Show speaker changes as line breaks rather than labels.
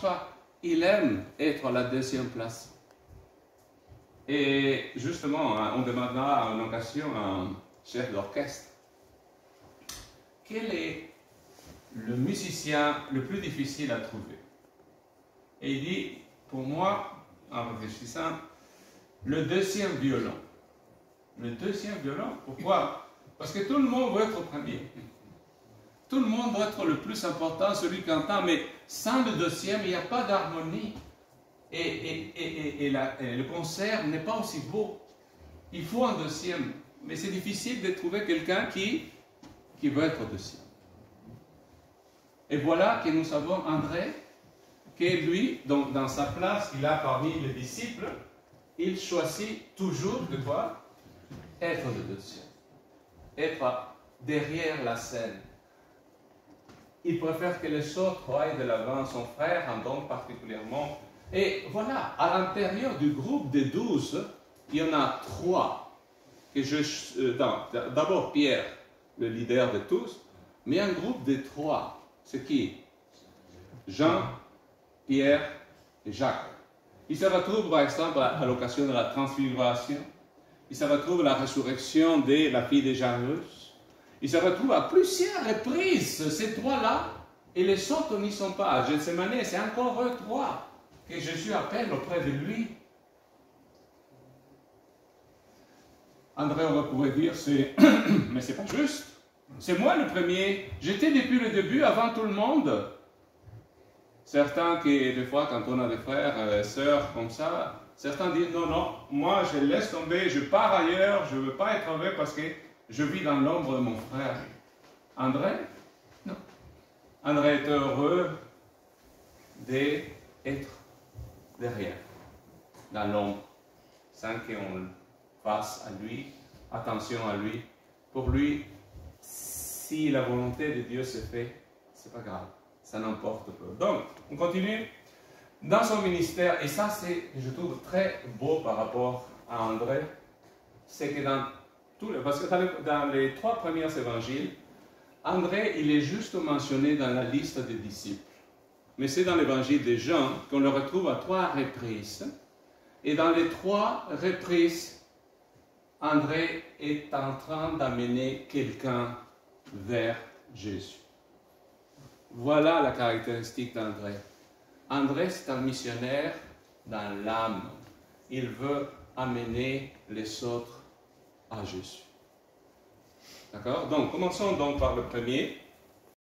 pas. Il aime être à la deuxième place. Et justement, on demandera en occasion à un chef d'orchestre quel est le musicien le plus difficile à trouver. Et il dit, pour moi, en réfléchissant, le deuxième violon. Le deuxième violon, pourquoi? Parce que tout le monde veut être premier. Tout le monde doit être le plus important, celui qui entend, mais sans le deuxième, il n'y a pas d'harmonie. Et le concert n'est pas aussi beau. Il faut un deuxième. Mais c'est difficile de trouver quelqu'un qui veut être deuxième. Et voilà que nous avons André, qui lui, dans sa place qu'il a parmi les disciples, il choisit toujours de quoi? Être le deuxième. Être derrière la scène. Il préfère que les autres aillent de l'avant, son frère en donne particulièrement. Et voilà, à l'intérieur du groupe des 12, il y en a 3. D'abord Pierre, le leader de tous, mais un groupe de 3. C'est qui? Jean, Pierre et Jacques. Ils se retrouvent par exemple à l'occasion de la transfiguration. Ils se retrouvent à la résurrection de la fille de Jairus. Ils se retrouvent à plusieurs reprises, ces 3-là, et les autres n'y sont pas. À Gethsemane, c'est encore eux 3 que Jésus appelle auprès de lui. André aurait pu dire, mais c'est pas juste. C'est moi le premier. J'étais depuis le début, avant tout le monde. Certains qui, des fois, quand on a des frères et sœurs comme ça, certains disent, non, non, moi je laisse tomber, je pars ailleurs, je ne veux pas être avec parce que je vis dans l'ombre de mon frère. André? Non. André est heureux d'être derrière, dans l'ombre, sans qu'on fasse à lui, attention à lui. Pour lui, si la volonté de Dieu se fait, c'est pas grave, ça n'importe pas. Donc, on continue. Dans son ministère, et ça c'est, je trouve, très beau par rapport à André, c'est que parce que dans les 3 premiers évangiles, André, il est juste mentionné dans la liste des disciples. Mais c'est dans l'évangile de Jean qu'on le retrouve à 3 reprises. Et dans les 3 reprises, André est en train d'amener quelqu'un vers Jésus. Voilà la caractéristique d'André. André, c'est un missionnaire dans l'âme. Il veut amener les autres à Jésus. D'accord? Donc, commençons donc par le premier.